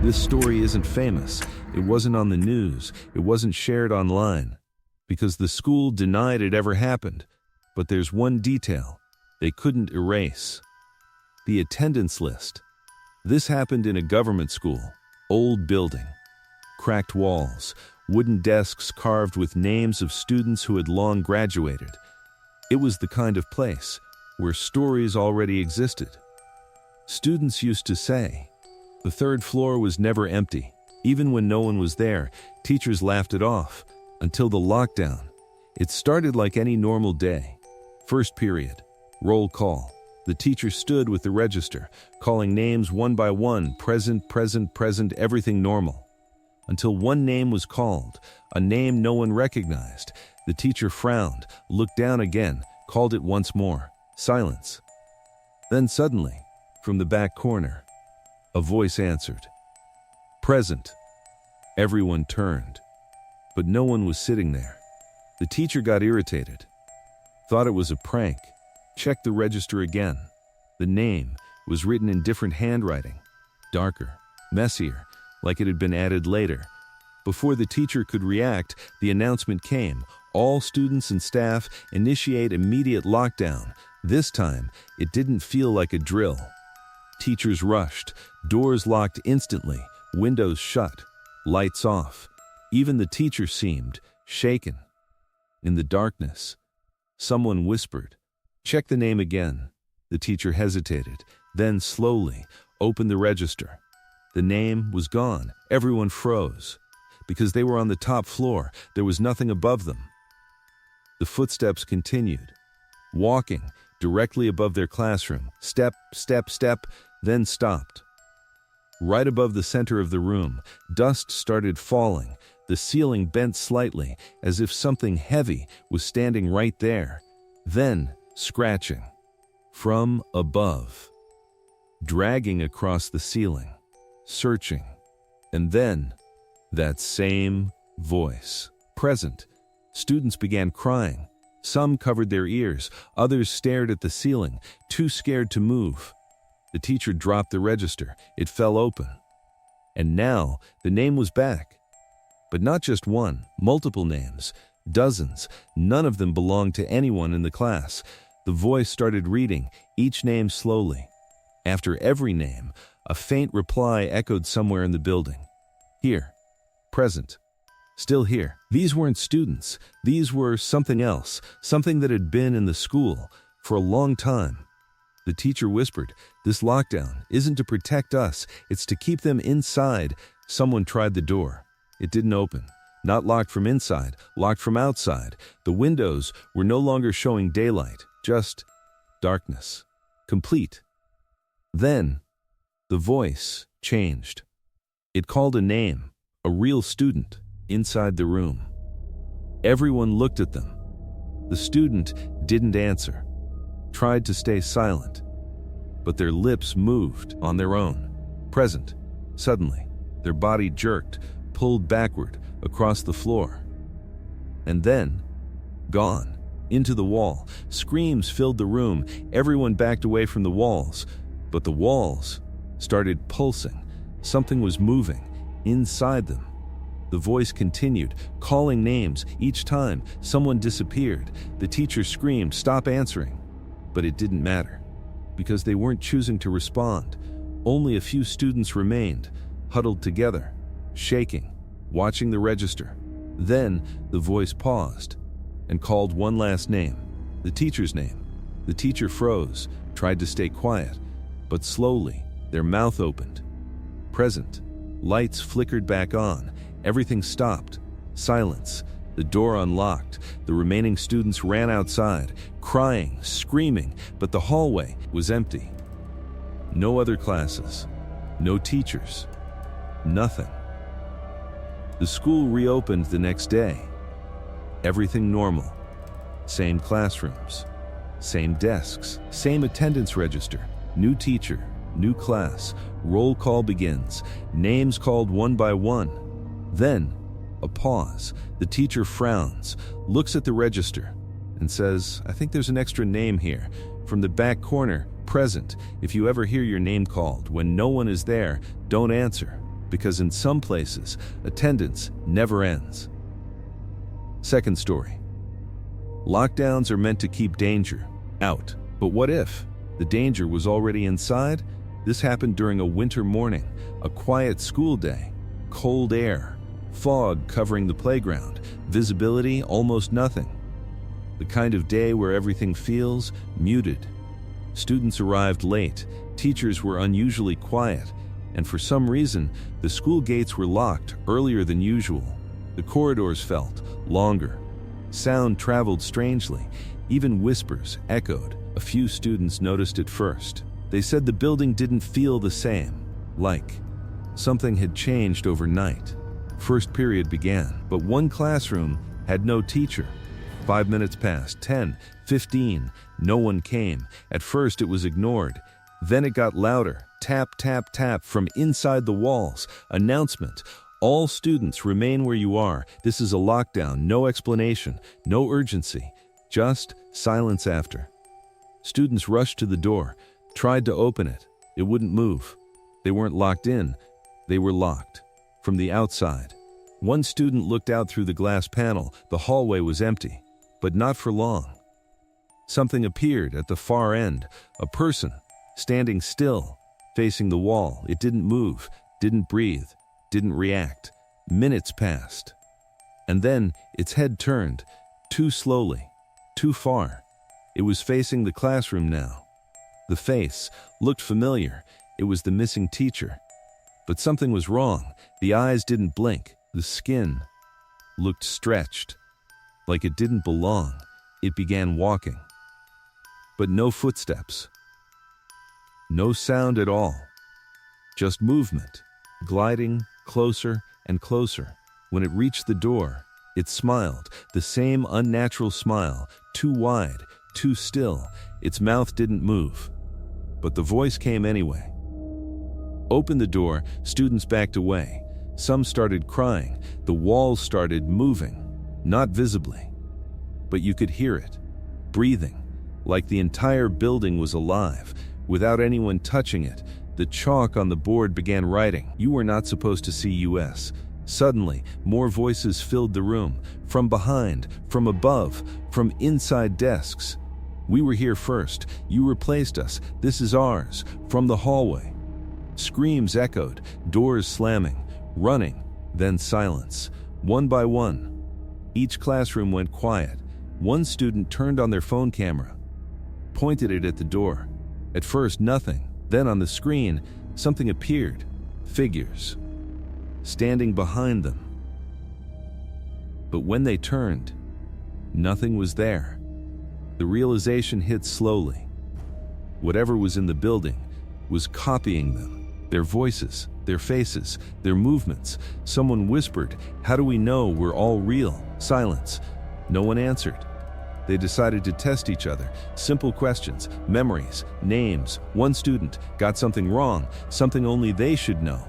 This story isn't famous. It wasn't on the news. It wasn't shared online. Because the school denied it ever happened. But there's one detail they couldn't erase. The attendance list. This happened in a government school. Old building. Cracked walls. Wooden desks carved with names of students who had long graduated. It was the kind of place where stories already existed. Students used to say, the third floor was never empty. Even when no one was there, teachers laughed it off. Until the lockdown. It started like any normal day. First period. Roll call. The teacher stood with the register, calling names one by one, present, present, present, everything normal. Until one name was called, a name no one recognized. The teacher frowned, looked down again, called it once more. Silence. Then suddenly, from the back corner, a voice answered. Present. Everyone turned. But no one was sitting there. The teacher got irritated. Thought it was a prank. Checked the register again. The name was written in different handwriting. Darker, messier, like it had been added later. Before the teacher could react, the announcement came. All students and staff initiate immediate lockdown. This time, it didn't feel like a drill. Teachers rushed. Doors locked instantly. Windows shut. Lights off. Even the teacher seemed shaken. In the darkness, someone whispered, "Check the name again." The teacher hesitated, then slowly opened the register. The name was gone. Everyone froze. Because they were on the top floor, there was nothing above them. The footsteps continued, walking directly above their classroom. Step, step, step, then stopped. Right above the center of the room, dust started falling. The ceiling bent slightly, as if something heavy was standing right there. Then, scratching. From above. Dragging across the ceiling. Searching. And then, that same voice. Present. Students began crying. Some covered their ears. Others stared at the ceiling, too scared to move. The teacher dropped the register. It fell open. And now, the name was back. But not just one, multiple names, dozens. None of them belonged to anyone in the class. The voice started reading, each name slowly. After every name, a faint reply echoed somewhere in the building. Here. Present. Still here. These weren't students. These were something else, something that had been in the school for a long time. The teacher whispered, "This lockdown isn't to protect us, it's to keep them inside." Someone tried the door. It didn't open. Not locked from inside, locked from outside. The windows were no longer showing daylight, just darkness. Complete. Then, the voice changed. It called a name, a real student, inside the room. Everyone looked at them. The student didn't answer, tried to stay silent, but their lips moved on their own. Present. Suddenly, their body jerked, pulled backward across the floor. And then, gone, into the wall. Screams filled the room. Everyone backed away from the walls. But the walls started pulsing. Something was moving inside them. The voice continued, calling names. Each time, someone disappeared. The teacher screamed, "Stop answering." But it didn't matter, because they weren't choosing to respond. Only a few students remained, huddled together, shaking, watching the register. Then the voice paused and called one last name, the teacher's name. The teacher froze, tried to stay quiet, but slowly their mouth opened. Present. Lights flickered back on. Everything stopped. Silence. The door unlocked. The remaining students ran outside, crying, screaming, but the hallway was empty. No other classes. No teachers. Nothing. The school reopened the next day. Everything normal. Same classrooms. Same desks. Same attendance register. New teacher. New class. Roll call begins. Names called one by one. Then, a pause. The teacher frowns, looks at the register, and says, "I think there's an extra name here. From the back corner, present. If you ever hear your name called, when no one is there, don't answer." Because in some places, attendance never ends. Second story. Lockdowns are meant to keep danger out. But what if the danger was already inside? This happened during a winter morning, a quiet school day, cold air, fog covering the playground, visibility almost nothing. The kind of day where everything feels muted. Students arrived late, teachers were unusually quiet, and for some reason, the school gates were locked earlier than usual. The corridors felt longer. Sound traveled strangely. Even whispers echoed. A few students noticed it first. They said the building didn't feel the same, like something had changed overnight. First period began, but one classroom had no teacher. 5 minutes passed, 10, 15, no one came. At first it was ignored. Then it got louder. Tap, tap, tap from inside the walls. Announcement. All students remain where you are. This is a lockdown. No explanation, no urgency. Just silence after. Students rushed to the door, tried to open it. It wouldn't move. They weren't locked in. They were locked. From the outside. One student looked out through the glass panel. The hallway was empty, but not for long. Something appeared at the far end. A person, standing still, facing the wall. It didn't move, didn't breathe, didn't react. Minutes passed. And then its head turned, too slowly, too far. It was facing the classroom now. The face looked familiar. It was the missing teacher. But something was wrong. The eyes didn't blink. The skin looked stretched, like it didn't belong. It began walking. But no footsteps. No sound at all. Just movement, gliding closer and closer. When it reached the door, it smiled, the same unnatural smile, too wide, too still. Its mouth didn't move. But the voice came anyway. Open the door, students backed away. Some started crying. The walls started moving, not visibly. But you could hear it, breathing, like the entire building was alive. Without anyone touching it, the chalk on the board began writing, "You were not supposed to see US." Suddenly, more voices filled the room, from behind, from above, from inside desks. "We were here first. You replaced us. This is ours." From the hallway. Screams echoed, doors slamming, running, then silence. One by one, each classroom went quiet. One student turned on their phone camera, pointed it at the door. At first, nothing. Then on the screen, something appeared. Figures. Standing behind them. But when they turned, nothing was there. The realization hit slowly. Whatever was in the building was copying them. Their voices, their faces, their movements. Someone whispered, "How do we know we're all real?" Silence. No one answered. They decided to test each other. Simple questions, memories, names. One student got something wrong, something only they should know.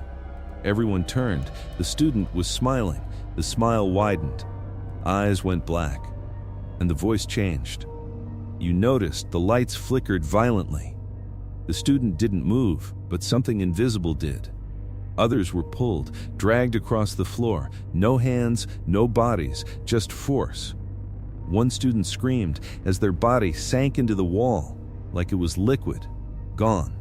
Everyone turned. The student was smiling. The smile widened. Eyes went black. And the voice changed. You noticed the lights flickered violently. The student didn't move, but something invisible did. Others were pulled, dragged across the floor. No hands, no bodies, just force. One student screamed as their body sank into the wall, like it was liquid, gone.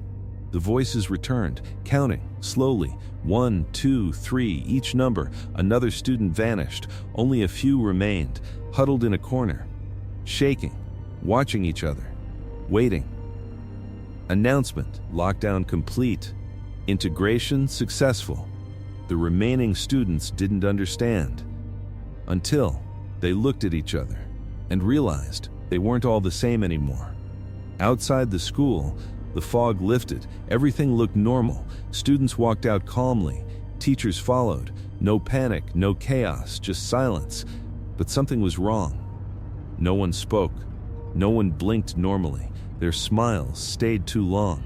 The voices returned, counting, slowly. 1, 2, 3, each number. Another student vanished. Only a few remained, huddled in a corner, shaking, watching each other, waiting. Announcement: lockdown complete. Integration successful. The remaining students didn't understand until they looked at each other and realized they weren't all the same anymore. Outside the school, the fog lifted. Everything looked normal. Students walked out calmly. Teachers followed. No panic, no chaos, just silence. But something was wrong. No one spoke. No one blinked normally. Their smiles stayed too long.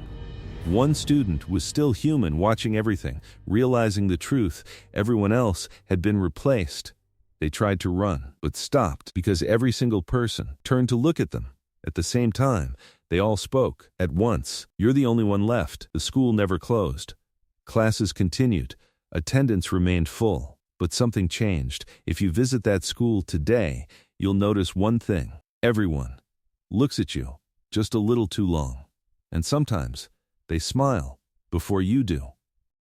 One student was still human, watching everything, realizing the truth. Everyone else had been replaced. They tried to run, but stopped because every single person turned to look at them. At the same time, they all spoke at once. "You're the only one left." The school never closed. Classes continued. Attendance remained full, but something changed. If you visit that school today, you'll notice one thing. Everyone looks at you just a little too long. And sometimes they smile before you do.